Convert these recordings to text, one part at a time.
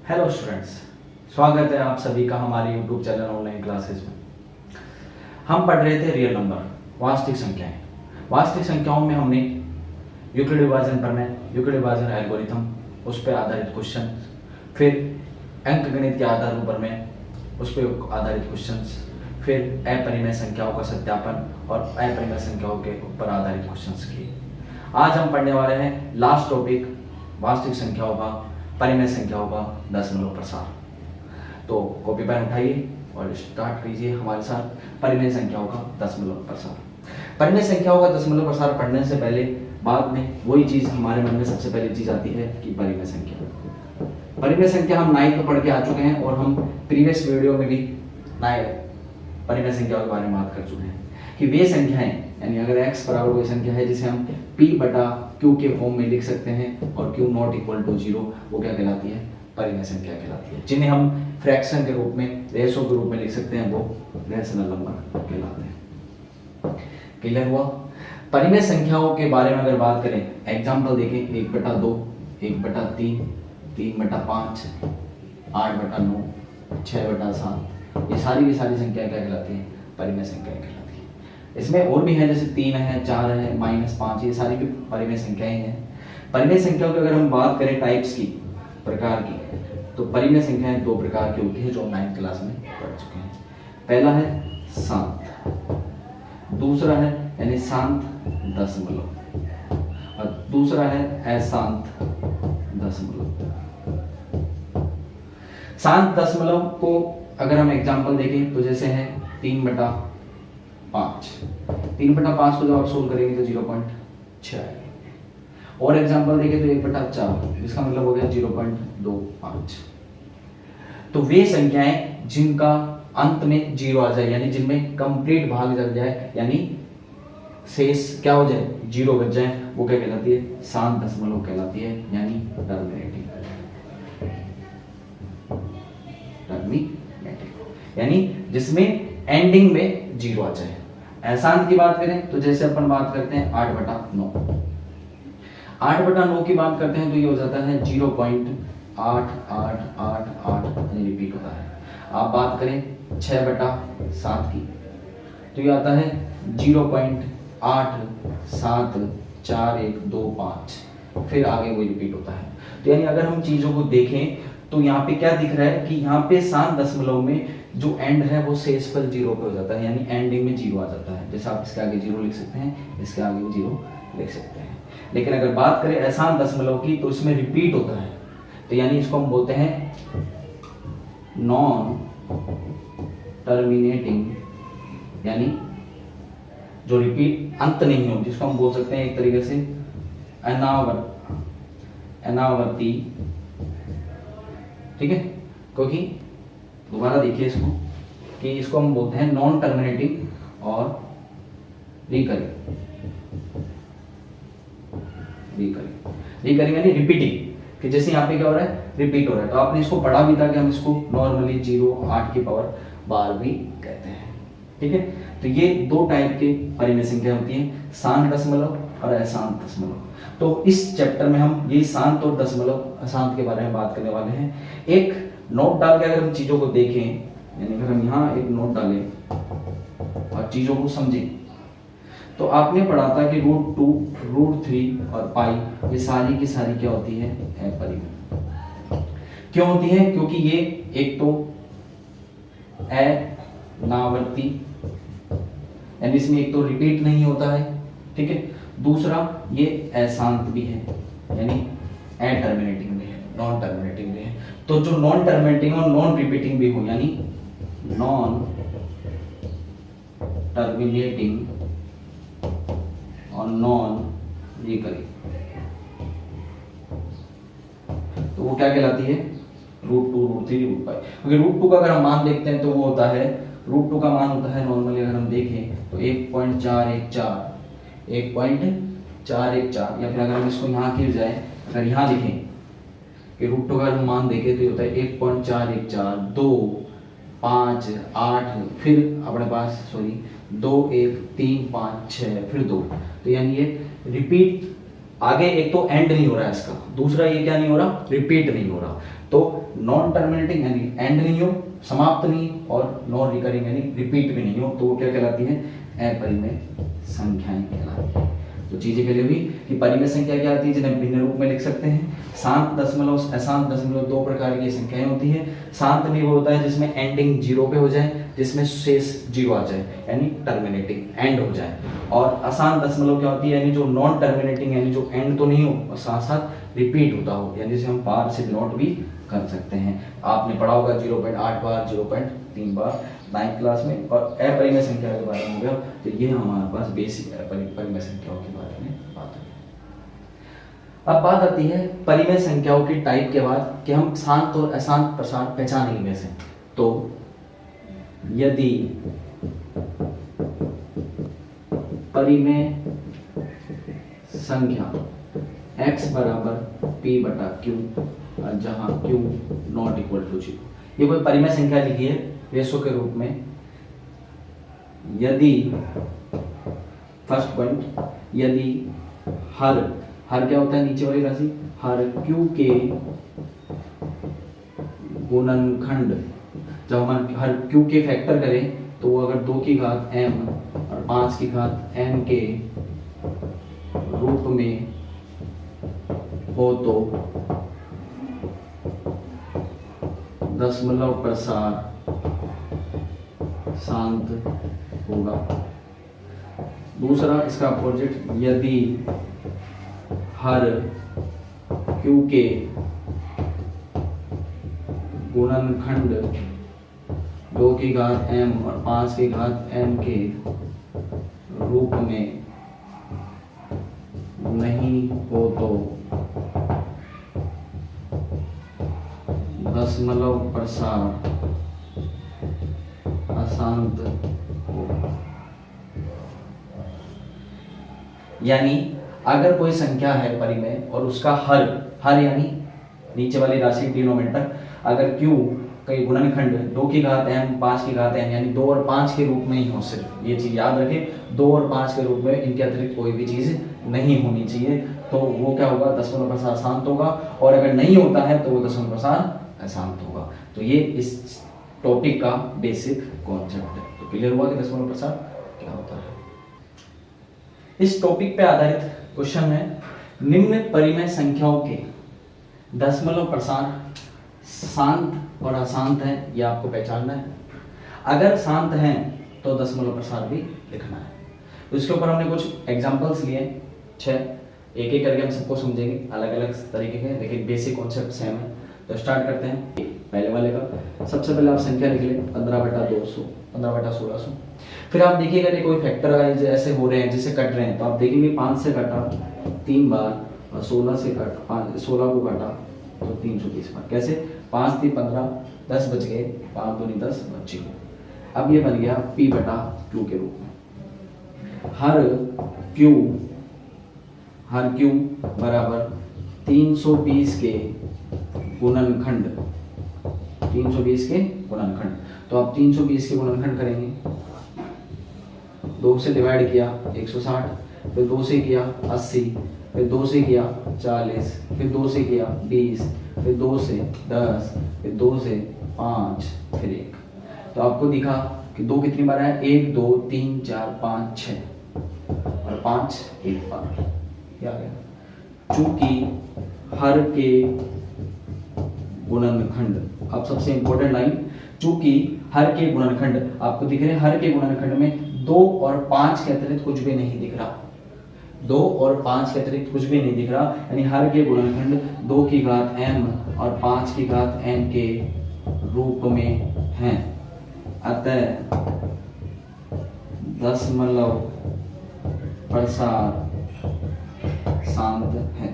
Hello students, स्वागत है आप सभी का हमारे यूट्यूब चैनल ऑनलाइन क्लासेस में। हम पढ़ रहे थे रियल नंबर, वास्तविक संख्याएं। वास्तविक संख्याओं में हमने यूक्लिड विभाजन प्रमेय, यूक्लिड विभाजन एल्गोरिथम, उस पर आधारित क्वेश्चन, फिर अंकगणित के आधारों पर में उस पर आधारित क्वेश्चंस, फिर अपरिमेय संख्याओं का सत्यापन और अपरिमेय संख्याओं के ऊपर आधारित क्वेश्चंस किए। आज हम पढ़ने वाले हैं लास्ट टॉपिक, वास्तविक संख्याओं का, परिमेय संख्याओं का दशमलव प्रसार। तो कॉपी पेन उठाइए और स्टार्ट कीजिए हमारे साथ परिमेय संख्याओं का दशमलव प्रसार। परिमेय संख्याओं का दशमलव प्रसार पढ़ने से पहले बाद में वही चीज हमारे मन में सबसे पहली चीज आती है कि परिमेय संख्या। परिमेय संख्या हम 9th में पढ़ के आ चुके हैं और हम प्रीवियस वीडियो में भी परिमेय संख्या के बारे में बात कर चुके हैं कि वे संख्याएं, यानी अगर x बराबर कोई संख्या है जिसे हम p बटा q के फॉर्म में लिख सकते हैं और q नॉट इक्वल टू 0, वो क्या कहलाती है? परिमेय संख्या कहलाती है। जिन्हें हम फ्रैक्शन के रूप में, रेशो के रूप में लिख सकते हैं, वो रैशनल नंबर कहलाते हैं। क्लियर हुआ? परिमेय संख्याओं के बारे में अगर बात करें, एग्जाम्पल देखें, 1/2, 1/3, 3/5, 8/9, 6/7, ये सारी की सारी संख्या क्या कहलाती है? परिमेय संख्या कहलाती है। इसमें और भी है, जैसे 3 है, 4 है, -5, ये सारी भी परिमेय संख्याएं हैं। परिमेय संख्याओं की अगर हम बात करें टाइप्स की, प्रकार की, तो परिमेय संख्याएं 2 प्रकार की होती है जो हम 9th क्लास में पढ़ चुके हैं। पहला है शांत, दूसरा है यानी शांत दशमलव, और दूसरा है अशांत दशमलव। शांत दशमलव को अगर हम एग्जांपल देखें तो जैसे है 3/5। 3/5 को जब आप सोल्व करेंगे तो 0.6 आएगा। और एग्जांपल देखें तो 1/4, जिसका मतलब हो गया 0.25। तो वे संख्याएं जिनका अंत में 0 आ जाए, यानी जिनमें कंप्लीट भाग जल जाए, यानी शेष क्या हो जाए? 0 बच जाए, वो क्या कहलाती है? शांत दशमलव कहलाती है, यानी टर्मिनेटिंग, यानी जिसमें एंडिंग में 0 आ जाए। अशांत की बात करें तो जैसे अपन बात करते हैं 8/9। 8/9 की बात करते हैं तो ये हो जाता है 0.8888, यानी रिपीट होता है। आप बात करें 6/7 की तो ये आता है 0.874125, फिर आगे वही रिपीट होता है। तो यानी अगर हम चीजों को देखें तो यहाँ पे क्या दिख रहा है कि यहाँ पे शांत दशमलव में जो एंड है वो शेषफल 0 पे हो जाता है, यानी एंडिंग में 0 आ जाता है। जैसे आप इसके आगे 0 लिख सकते हैं, इसके आगे भी 0 लिख सकते हैं। लेकिन अगर बात करें अशांत दशमलव की तो इसमें रिपीट होता है, तो यानी इसको हम बोलते हैं नॉन टर्मिनेटिंग, यानी जो रिपीट अंत नहीं हो, जिसको हम बोल सकते हैं एक तरीके से अनावर्ती। ठीक है, क्योंकि दोबारा देखिए इसको कि इसको हम बोलते हैं नॉन टर्मिनेटिंग और रिकरिंग यानी रिपीटिंग, कि जैसे यहाँ पे क्या हो रहा है? रिपीट हो रहा है। तो आपने इसको पढ़ा भी था कि हम इसको नॉर्मली 0, 8 की पावर 12 भी कहते हैं। ठीक है, तो ये 2 टाइप के परिमेय संख्या होती हैं, शांत दशमलव और अशांत दशमलव। तो इस चैप्टर में हम ये शांत और दशमलव अशांत के बारे में बात करने वाले हैं। एक नोट डाल के अगर हम चीजों को देखें, यानी अगर हम यहाँ एक नोट डालें और चीजों को समझें, तो आपने पढ़ा था कि √2, √3 और पाई, ये सारी की सारी क्या होती है? अपरिमेय। क्यों होती है? क्योंकि ये एक तो अनावर्ती, यानी इसमें एक तो रिपीट नहीं होता है, ठीक है, दूसरा ये अशांत भी है, यानी अटर्मिनेटिंग भी है, नॉन टर्मिनेटिंग भी है। तो जो नॉन टर्मिनेटिंग और नॉन रिपीटिंग भी हो, यानी नॉन टर्मिनेटिंग और नॉन रिकरिंग, तो वो क्या कहलाती है? √2, √3, √5। क्योंकि √2 का अगर हम मान देखते हैं तो वो होता है, √2 का मान होता है नॉर्मली अगर हम देखें तो 1.414, या फिर अगर हम इसको यहाँ की बजाय अगर यहाँ लिखें कि √2 का हम मान देखें तो ये होता है 1.414, 2, 5, 8, फिर अपने पास 2, 1, 3, 5, 6, फिर 2। तो यानी ये रिपीट आगे एक तो एंड नहीं हो रहा है इसका, दूसरा ये क्या नहीं हो रहा, रिपीट नहीं हो रहा। तो नॉन टर्मिनेटिंग यानी एंड नहीं हो, समाप्त नहीं, और नॉन रिकरिंग यानी रिपीट भी नहीं हो, तो वो क्या कहलाती है, अपरिमेय संख्याएं कहलाती है। तो चीजें क्लियर हुई कि परिमेय संख्या क्या आती है, जिन्हें भिन्न रूप में लिख सकते हैं। शांत दशमलव, अशांत दशमलव, दो प्रकार की संख्याएं होती है। शांत में वो होता है जिसमें एंडिंग जीरो पे हो जाए, जिसमें शेष जीरो आ जाए, यानी टर्मिनेटिंग एंड हो जाए। और अशांत दशमलव क्या होती है, यानी जो नॉन टर्मिनेटिंग, यानी जो एंड तो नहीं हो और साथ साथ रिपीट होता हो, यानी जिसे हम बार से नोट भी कर सकते हैं। आपने पढ़ा होगा 0.8 बार, 0.3 बार 9th क्लास में। और अपरिमेय संख्या के बारे में हो गया, तो ये हमारे पास बेसिक परिमेय संख्याओं के बारे में बात है। अब बात आती है परिमेय संख्याओं की टाइप के बाद कि हम शांत और अशांत प्रसार पहचानेंगे कैसे। तो यदि परिमेय संख्या x बराबर p बटा q, जहां q नॉट इक्वल टू 0, ये कोई परिमेय संख्या लिखी है रेशो के रूप में। यदि फर्स्ट पॉइंट, यदि हर क्या होता है, नीचे वाली राशि, हर q के गुणनखंड, जब हम हर q के फैक्टर करें तो वो अगर 2 की घात m और 5 की घात n के रूप में हो तो दशमलव प्रसार शांत होगा। दूसरा इसका अपोजिट, यदि हर q के गुणनखंड 2 की घात m और 5 की घात n के रूप में नहीं हो तो दशमलव प्रसार अशांत होगा। यानी अगर कोई संख्या है परिमेय और उसका हर यानी नीचे वाली राशि डिनोमिनेटर, अगर q कई गुणनखंड 2 की घात m 5 की घात n यानी 2 और 5 के रूप में ही हो, सिर्फ ये चीज याद रखें, 2 और 5 के रूप में, इनके अतिरिक्त कोई भी चीज नहीं होनी चाहिए, तो वो क्या होगा, दशमलव प्रसार शांत होगा। और अगर नहीं होता है तो वो दशमलव प्रसार अशांत होगा। तो ये इस टॉपिक का बेसिक कॉन्सेप्ट है। तो क्लियर हुआ कि दशमलव प्रसार क्या होता है। इस टॉपिक पे आधारित क्वेश्चन है, निम्न परिमेय संख्याओं के दशमलव प्रसार शांत और अशांत है, ये आपको पहचानना है। अगर शांत है तो दशमलव प्रसार भी लिखना है। तो इसके ऊपर हमने कुछ एग्जांपल्स लिए 6, एक एक करके हम सबको समझेंगे, अलग अलग तरीके के, लेकिन बेसिक कॉन्सेप्ट सेम है। तो स्टार्ट करते हैं पहले वाले का। सबसे पहले आप संख्या लिख लें 15/200, 15/1600। फिर आप देखिएगा कि कोई फैक्टर ऐसे हो रहे हैं जिसे कट रहे हैं, तो आप देखेंगे 5 से कटा 3 बार और 16 से कट 16 को काटा तो 320 बार। कैसे, 5 3 15, 10 बच गए, 5 दूनी 10 बच्चे को। अब ये बन गया p बटा q के रूप में। हर q बराबर 320 के गुणनखंड, 320 के गुणनखंड। तो आप 320 के गुणनखंड करेंगे, 2 से डिवाइड किया 160, फिर 2 से किया 80, फिर 2 से किया 40, फिर 2 से किया 20, फिर 2 से 10, फिर 2 से 5, फिर 1। तो आपको दिखा कि 2 कितनी बार है, 1 2 3 4 5 6 और 5 1 बार। क्या आ गया, चूंकि हर के गुणनखंड, अब सबसे इंपॉर्टेंट लाइन, चूंकि हर के गुणनखंड आपको दिख रहे हैं, हर के गुणनखंड में 2 और 5 के अतिरिक्त कुछ भी नहीं दिख रहा, 2 और 5 के अतिरिक्त कुछ भी नहीं दिख रहा, यानी हर के गुणनखंड 2 की घात m और 5 की घात n के रूप में हैं। अतः दशमलव प्रसार शांत है।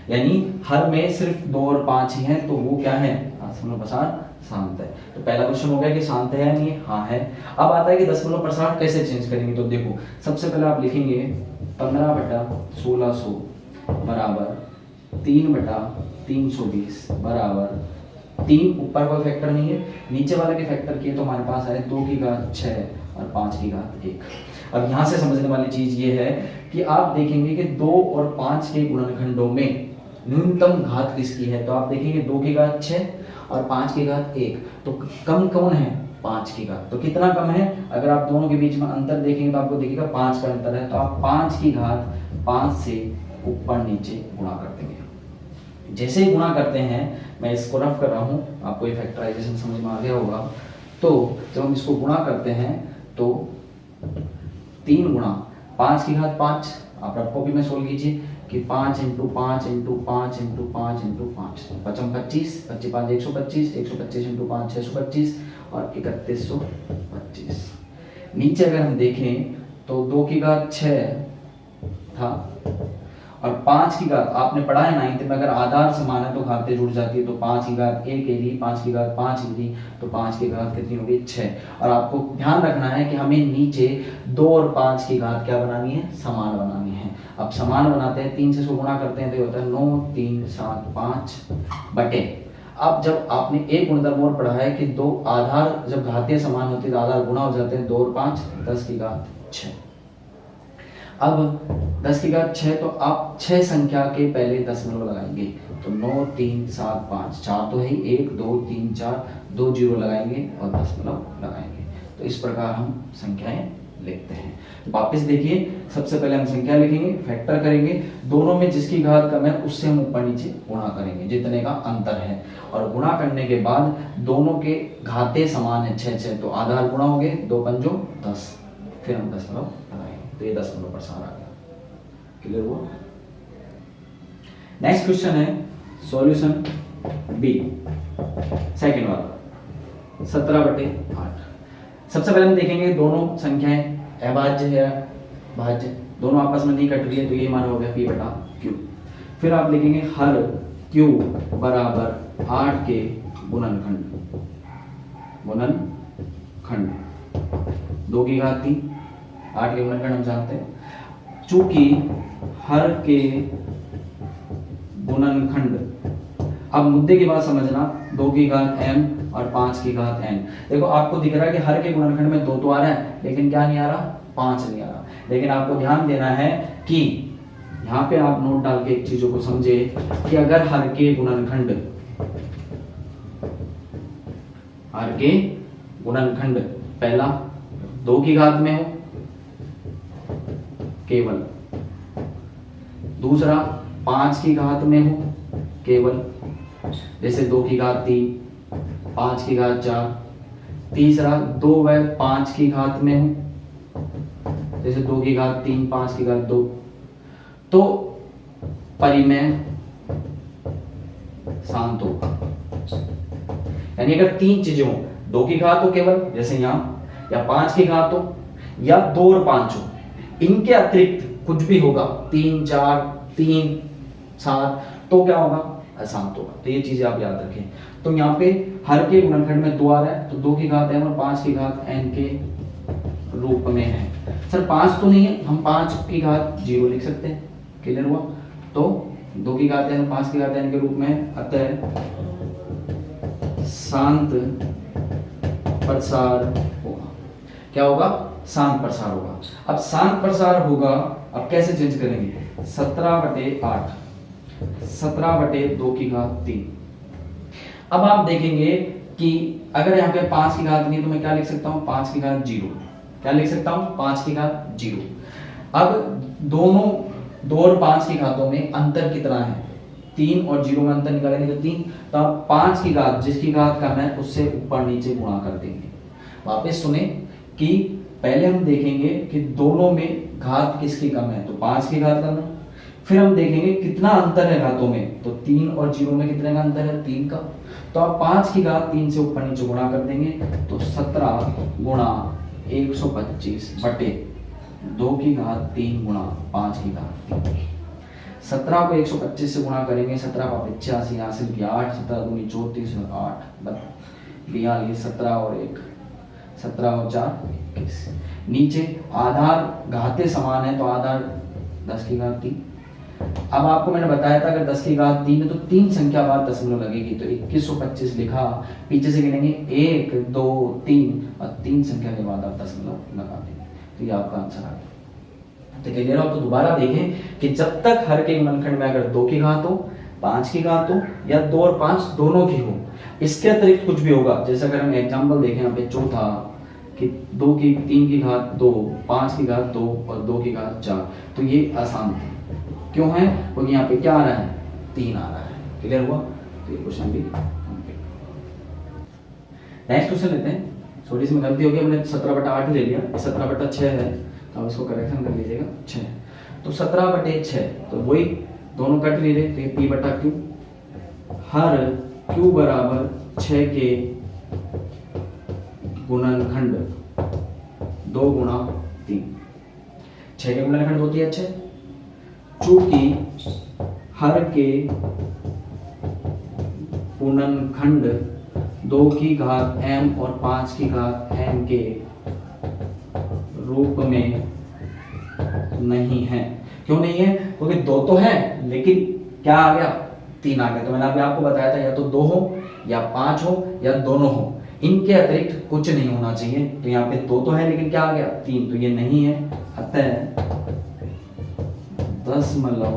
यानी हर में सिर्फ 2 और 5 ही हैं, तो वो क्या है, दशमलव प्रसार शांत है। तो पहला क्वेश्चन हो गया कि शांत है या नहीं, हाँ है। अब आता है कि दशमलव प्रसार कैसे चेंज करेंगे। तो देखो, सबसे पहले आप लिखेंगे 15/1600 बराबर 3/320 बराबर 3, ऊपर कोई फैक्टर नहीं है, नीचे वाले के फैक्टर किए तो हमारे पास है 2 की घात 6 और 5 की घात 1। अब यहाँ से समझने वाली चीज ये है कि आप देखेंगे कि 2 और 5 के गुणनखंडों में न्यूनतम घात किसकी है, तो आप देखेंगे 2 की घात 6 और 5 की घात 1, तो कम कौन है, 5 की घात। तो कितना कम है, अगर आप दोनों के बीच में अंतर देखेंगे तो आपको दिखेगा 5 का अंतर है, तो आप 5 की घात 5 से ऊपर नीचे गुणा कर देंगे। जैसे ही गुणा करते हैं, मैं इसको रफ कर रहा हूँ, आपको ये फैक्टराइजेशन समझ में आ गया होगा। तो जब हम इसको गुणा करते हैं तो 3 गुणा 5 की घात 5, आप रफ कॉपी में सोल्व कीजिए कि 5 into 5 into 5 into 5 into 5, 25 25 5 125, 125 into 5 625 और 3125। नीचे अगर हम देखें तो 2 की घात 6 था और 5 की घात, आपने पढ़ा है 9th में, अगर आधार समान है तो घातें जुड़ जाती है, तो 5 की घात 1 एडी, 5 की घात 5 एडी, तो 5 की घात कितनी होगी, 6। और आपको ध्यान रखना है कि हमें नीचे 2 और 5 की घात क्या बनानी है, समान बनानी है। अब समान बनाते हैं, 3 से इसको गुणा करते हैं तो ये होता है 9 3 7 5 बटे। अब जब आपने एक गुणधर्म और पढ़ा है कि दो आधार जब घातें समान होती है तो आधार गुणा हो जाते हैं, 2 और 5 10 की घात 6। अब 10 की घात 6, तो आप 6 संख्या के पहले दशमलव लगाएंगे, तो 9 3 7 5, 4 तो है 1 2 3 4, 2 जीरो लगाएंगे और दशमलव लगाएंगे। तो इस प्रकार हम संख्याएं लिखते हैं। वापस देखिए, सबसे पहले हम संख्या लिखेंगे, फैक्टर करेंगे, दोनों में जिसकी घात कम है उससे हम ऊपर नीचे गुणा करेंगे जितने का अंतर है, और गुणा करने के बाद दोनों के घातें समान है 6 6, तो आधार गुणा हो गए, 2 पंजो 10, फिर हम दशमलव लगाएंगे, तो ये दशमलव प्रसार आ गया। क्लियर हुआ? नेक्स्ट क्वेश्चन है सॉल्यूशन बी, सेकंड वाला 17/8। सबसे पहले हम देखेंगे दोनों संख्याएं अभाज्य है भाज्य, दोनों आपस में नहीं कट रही है, तो ये मान हो गया p/q। फिर आप लिखेंगे हर q बराबर 8 के गुणनखंड, 2 की घात 3, 8 के गुणनखंड हम जानते हैं। चूंकि हर के गुणनखंड, अब मुद्दे की बात समझना, 2 की घात m और 5 की घात n। देखो आपको दिख रहा है कि हर के गुणनखंड में 2 तो आ रहा है, लेकिन क्या नहीं आ रहा, 5 नहीं आ रहा। लेकिन आपको ध्यान देना है कि यहाँ पे आप नोट डाल के एक चीजों को समझे कि अगर हर के गुणनखंड पहला 2 की घात में हो केवल, दूसरा 5 की घात में हो केवल, जैसे 2 की घात 3, 5 की घात 4, तीसरा 2 व 5 की घात में हो, जैसे 2 की घात 3, 5 की घात 2, तो परिमेय शांत होगा। यानी अगर 3 चीजें हो, 2 की घात हो केवल जैसे यहाँ, या 5 की घात हो, या 2 और 5 हो, इनके अतिरिक्त कुछ भी होगा, 3 4 3 7, तो क्या होगा, अशांत होगा। तो ये चीजें आप याद रखें। तो यहाँ पे हर के गुणनखंड में 2 आ रहा है, तो 2 की घात m और 5 की घात n के रूप में है। सर 5 तो नहीं है, हम 5 की घात 0 लिख सकते हैं। क्लियर हुआ? तो 2 की घात n, 5 की घात n के रूप में है, अतः शांत प्रसार होगा। क्या होगा? शांत प्रसार होगा। अब शांत प्रसार होगा, अब कैसे चेंज करेंगे, 17/8, 17/2 की घात 3। अब आप देखेंगे कि अगर यहाँ पे 5 की घात नहीं है तो मैं क्या लिख सकता हूँ, 5 की घात 0। क्या लिख सकता हूँ, 5 की घात 0। अब दोनों 2 और 5 की घातों में अंतर कितना है, 3 और 0 में अंतर निकालेंगे तो 3, तो आप 5 की घात जिसकी घात कम है उससे ऊपर नीचे गुणा कर देंगे। वापस सुने कि पहले हम देखेंगे कि दोनों में घात किसकी कम है, तो 5 की घात कम है। फिर हम देखेंगे कितना अंतर है घातों में, तो 3 और 0 में कितने का अंतर है, 3 का। तो आप 5 की घात 3 से ऊपर नीचे गुणा कर देंगे, तो 17 गुणा 125 बटे 2 की घात 3 गुणा 5 की घात 3। 17 को 125 से गुणा करेंगे, 17 का 85, यहाँ से 8, 17 दूनी 34 और 8 42, 17 और 1, 17 और 4 21। नीचे आधार घातें समान है, तो आधार 10 की घात 3, अब आपको मैंने बताया था अगर 10 की घात 3 है तो 3 संख्या बाद दशमलव लगेगी, तो 2125 लिखा, पीछे से गिनेंगे 1 2 3 और 3 संख्या के बाद आप दशमलव लगा देंगे, तो ये आपका आंसर आ गया। तो क्लियर हो? तो दोबारा देखें कि जब तक हर के गुणनखंड में अगर 2 की घात हो, 5 की घात हो या 2 और 5 दोनों की हो, इसके अतिरिक्त कुछ भी होगा, जैसे अगर हम एग्जाम्पल देखें यहाँ पे चौथा कि 2 की 3 की घात 2, 5 की घात 2 और 2 की घात 4, तो ये आसान है। क्यों है? क्योंकि यहाँ पे क्या आ रहा है? 3 आ रहा है। क्लियर हुआ? तो ये क्वेश्चन भी कंप्लीट। नेक्स्ट क्वेश्चन लेते हैं। सॉरी इसमें गलती हो गई, हमने 17/8 ही ले लिया, 17/6 है, तो आप इसको करेक्शन कर लीजिएगा 6। तो 17/6, तो वही दोनों कट लीजिए, तो ये P/Q, हर Q बराबर 6 के गुणनखंड 2 गुणा 3। 6 के गुणनखंड होती है 6, चूंकि हर के गुणनखंड 2 की घात m और 5 की घात n के रूप में नहीं है। क्यों नहीं है? क्योंकि 2 तो है, लेकिन क्या आ गया? 3 आ गया। तो मैंने अभी आपको बताया था या तो 2 हो या 5 हो या दोनों हो, इनके अतिरिक्त कुछ नहीं होना चाहिए। तो यहाँ पे 2 तो है, लेकिन क्या आ गया? 3, तो ये नहीं है। अतः दशमलव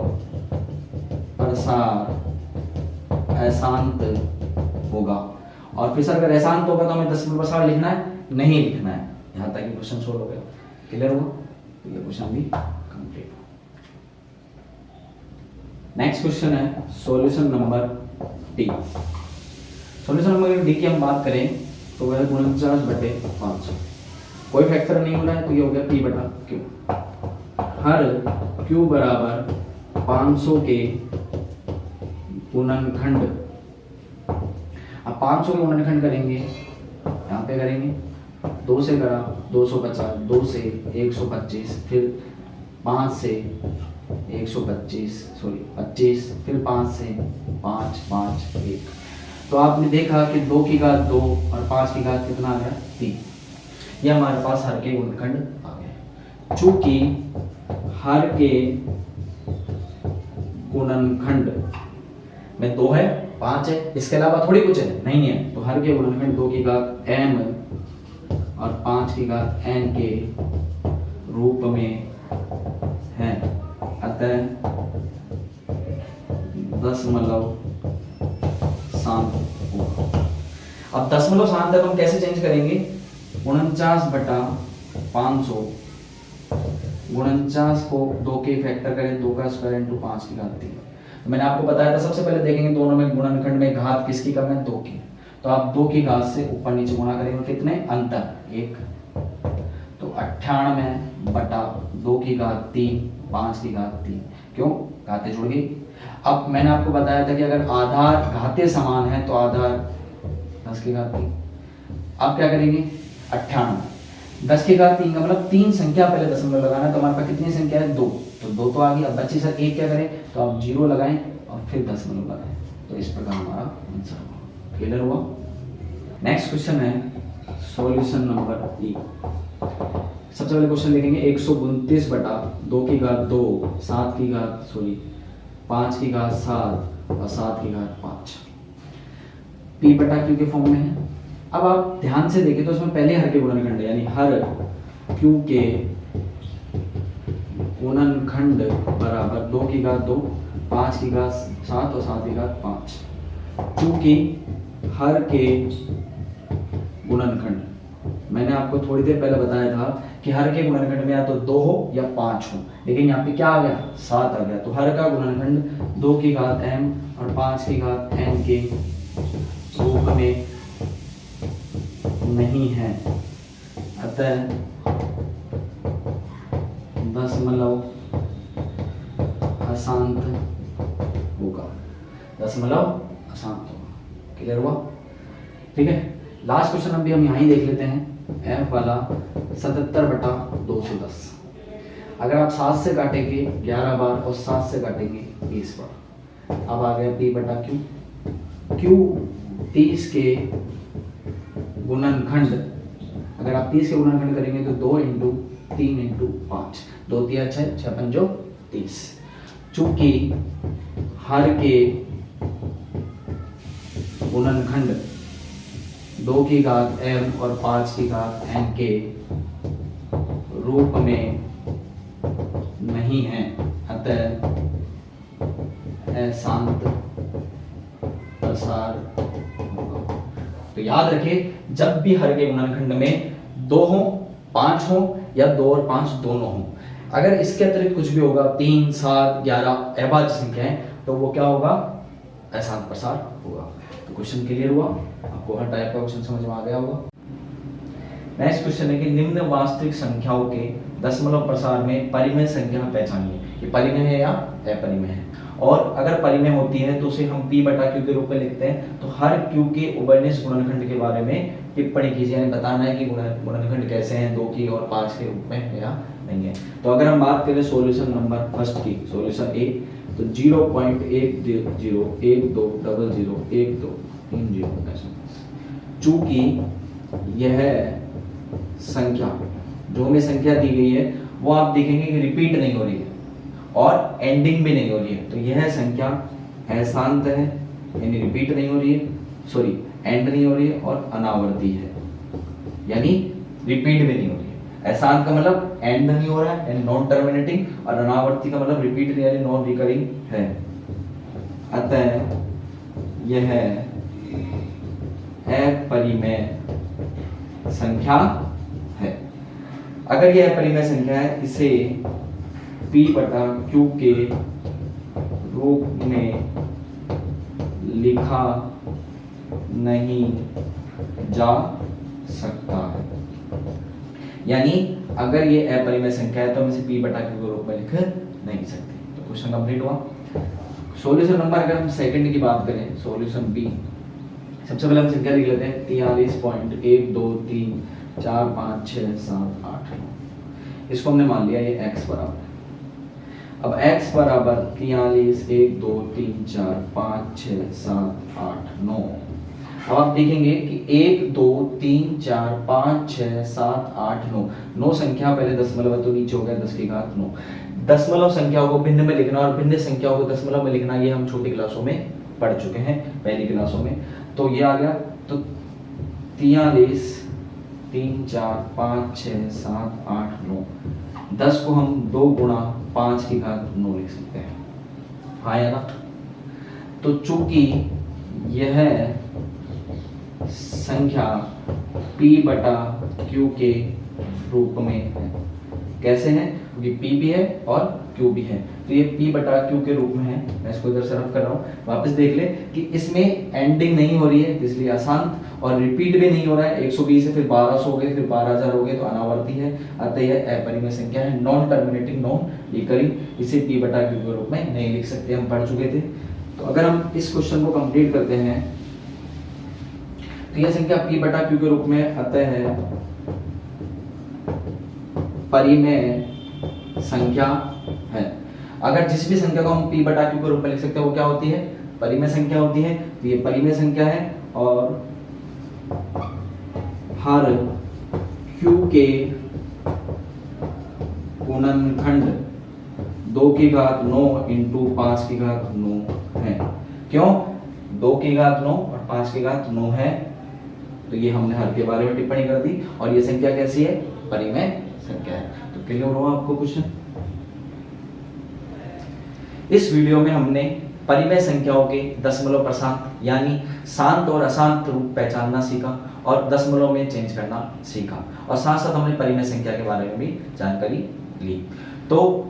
प्रसार अशांत होगा। और फिर सर अगर अशांत होगा तो हमें दशमलव प्रसार लिखना है? नहीं लिखना है। यहाँ तक ये क्वेश्चन सोल्व हो गया। क्लियर हुआ? तो ये क्वेश्चन भी कंप्लीट हुआ। नेक्स्ट क्वेश्चन है solution number D. Solution number D की हम बात करें तो वह 49/500, कोई फैक्टर नहीं हो रहा है, तो ये हो गया P/Q। हर Q बराबर 500 के गुणनखंड। अब 500 के गुणनखंड करेंगे, यहाँ पे करेंगे 2 से करा 250, 2 से 125, फिर 5 से 125, सॉरी 25, फिर 5 से 5 5 1। तो आपने देखा कि 2 की घात 2 और 5 की घात कितना आ गया? 3। ये हमारे पास हर के गुणनखंड आ गए। चूंकि हर के गुणनखंड में 2 है, 5 है, इसके अलावा थोड़ी कुछ है, नहीं है। तो हर के गुणनखंड 2 की घात m और 5 की घात n के रूप में है। अतः दशमलव शांत होगा। अब दशमलव शांत तक हम कैसे चेंज करेंगे? 49/500, 49 को 2 के फैक्टर करें, 2 का स्क्वायर इंटू 5 की घात 3। तो मैंने आपको बताया था सबसे पहले देखेंगे दोनों में गुणनखंड में घात किसकी कम है? 2 की। तो आप 2 की घात से ऊपर नीचे गुणा करेंगे, कितने? अंतर 1। तो 98/2 की घात 3, 5 की घात 3। क्यों? घातें जुड़ गई। अब मैंने आपको बताया था कि अगर आधार घातें समान है तो आधार 10 की घात 3। अब क्या करेंगे? 98, 10 की घात 3 का मतलब 3 संख्या पहले दशमलव लगाना है। तो हमारे पास कितनी संख्या है? 2। तो 2 तो आ गई। अब बच्ची सर 1 क्या करें? तो आप 0 लगाएं और फिर दशमलव लगाएं। तो इस प्रकार हमारा आंसर हुआ। क्लियर हुआ? नेक्स्ट क्वेश्चन है सॉल्यूशन नंबर ई। सबसे पहले क्वेश्चन लिखेंगे 129/2 की घात 2, 7 की घात 5 की घात 7 और 7 की घात 5 P/Q के फॉर्म में है। अब आप ध्यान से देखें तो इसमें पहले हर के गुणनखंड है, यानी हर Q के गुणनखंड बराबर 2 की घात 2, 5 की घात 7 और 7 की घात 5। चूंकि हर के गुणनखंड, मैंने आपको थोड़ी देर पहले बताया था कि हर के गुणनखंड में या तो 2 हो या 5 हो, लेकिन यहाँ पे क्या आ गया? 7 आ गया। तो हर का गुणनखंड 2 की घात m और 5 की घात n के रूप में नहीं है। अतः दशमलव अशांत होगा। दशमलव अशांत होगा। क्लियर हुआ? ठीक है। लास्ट क्वेश्चन अभी हम यहाँ ही देख लेते हैं। f वाला 77/210। अगर आप 7 से काटेंगे 11 बार और 7 से काटेंगे 20 बार। अब आ गया P/Q। Q 30 के गुणनखंड, अगर आप 30 के गुणनखंड करेंगे तो 2 × 3 × 5, 2 × 6, 6 × 5 30। चूंकि हर के गुणनखंड 2 की घात m और 5 की घात n के रूप में नहीं है, अतः अशांत प्रसार होगा। तो याद रखिए, जब भी हर के गुणनखंड में 2 हो, 5 हो या 2 और 5 दोनों हो, अगर इसके अतिरिक्त कुछ भी होगा 3, 7, 11 अभाज्य संख्या है तो वो क्या होगा, अशांत प्रसार होगा। तो क्वेश्चन क्लियर हुआ, आपको हर टाइप का क्वेश्चन समझ में आ गया होगा। नेक्स्ट क्वेश्चन है कि निम्न वास्तविक संख्याओं के दशमलव प्रसार में परिमेय संख्या पहचानिए। ये परिमेय है या अपरिमेय है, और अगर परिमेय होती है तो उसे हम p बटा q के रूप में लिखते हैं। तो हर q के उभयनिष्ठ गुणनखंड के बारे में टिप्पणी कीजिए, यानी बताना है कि गुणनखंड कैसे हैं, 2 की और 5 के रूप में है या नहीं है। तो अगर हम बात करें सॉल्यूशन नंबर फर्स्ट की, सॉल्यूशन ए, तो 0.1012001230 चूंकि यह संख्या, जो हमें संख्या दी गई है वो आप देखेंगे कि रिपीट नहीं हो रही है और एंडिंग भी नहीं हो रही है, तो यह संख्या अशांत है, यानी रिपीट नहीं हो रही है, सॉरी एंड नहीं हो रही है, और अनावर्ती है, यानी रिपीट भी नहीं हो रही है। अशांत का मतलब एंड नहीं हो रहा है, यानी नॉन टर्मिनेटिंग, और अनावर्ती का मतलब रिपीट नहीं, यानी नॉन रिकरिंग है। अतः यह अपरिमेय संख्या है। अगर यह अपरिमेय संख्या है, इसे p बटा q के रूप में लिखा नहीं जा सकता है। यानी अगर ये अपरिमेय संख्या है तो हम इसे p बटा q के रूप में लिख नहीं सकते। तो क्वेश्चन कंप्लीट हुआ। सॉल्यूशन नंबर अगर हम सेकंड की बात करें, सॉल्यूशन बी, सबसे पहले हम संख्या लिख लेते हैं 43.123456789। इसको हमने मान लिया ये x बराबर। अब x बराबर 43 1 2 3 4 5 6 7 8 9। अब आप देखेंगे कि 1 2 3 4 5 6 7 8 9, 9 संख्या पहले दशमलव तो नीचे हो गया 10 की घात 9। दशमलव संख्याओं को भिन्न में लिखना और भिन्न संख्याओं को दशमलव में लिखना, ये हम छोटी क्लासों में पढ़ चुके हैं, पहली क्लासों में। तो ये आ गया, तो 43 3 4 5 6 7 8 9, 10 को हम 2 गुणा 5 की घात 9 लिख सकते हैं। हाँ या ना? तो चूंकि यह संख्या p बटा q के रूप में है, कैसे है, क्योंकि p भी है और q भी है, तो ये p बटा q के रूप में है। मैं इसको इधर से रफ कर रहा हूँ, वापस देख ले कि इसमें एंडिंग नहीं हो रही है, इसलिए अशांत, और रिपीट भी नहीं हो रहा है। 120 है, फिर 1200 हो गए, फिर 12000 हो गए, तो अनावर्ती है, अतः यह अपरिमेय संख्या है, नॉन टर्मिनेटिंग, नॉन रिकरिंग। इसे p बटा q के रूप में नहीं लिख सकते, हम पढ़ चुके थे। तो अगर हम इस क्वेश्चन को कंप्लीट करते हैं तो यह संख्या p बटा q के रूप में, अतः है परिमेय संख्या है। अगर जिस भी संख्या को हम p बटा q के रूप में लिख सकते हैं वो क्या होती है, परिमेय संख्या होती है। तो ये परिमेय संख्या है, और हर q के गुणनखंड 2 की घात 9 इंटू 5 की घात 9 है। क्यों? 2 की घात 9 और 5 की घात 9 है, तो ये हमने हर के बारे में टिप्पणी कर दी, और ये संख्या कैसी है, परिमेय संख्या है। तो क्लियर हुआ आपको क्वेश्चन। इस वीडियो में हमने परिमेय संख्याओं के दशमलव प्रशांत यानी शांत और अशांत रूप पहचानना सीखा, और दशमलव में चेंज करना सीखा, और साथ साथ हमने परिमेय संख्या के बारे में भी जानकारी ली। तो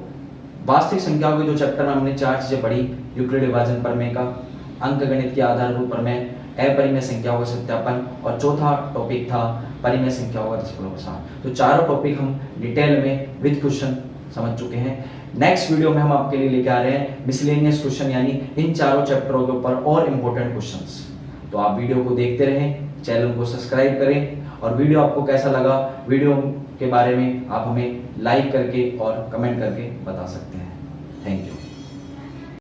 वास्तविक संख्याओं के जो चैप्टर में हमने 4 चीजें पढ़ी, यूक्लिड विभाजन प्रमेय का, अंकगणित के आधारभूत प्रमेय, अपरिमेय संख्याओं का सत्यापन, और चौथा टॉपिक था परिमेय संख्याओं का दशमलव प्रसार। तो चारों टॉपिक हम डिटेल में विद क्वेश्चन समझ चुके हैं। नेक्स्ट वीडियो में हम आपके लिए लेके आ रहे हैं मिसलेनियस क्वेश्चन, यानी इन चारों चैप्टरों के ऊपर और इंपॉर्टेंट क्वेश्चंस। तो आप वीडियो को देखते रहें, चैनल को सब्सक्राइब करें, और वीडियो आपको कैसा लगा, वीडियो के बारे में आप हमें लाइक करके और कमेंट करके बता सकते हैं। Thank you.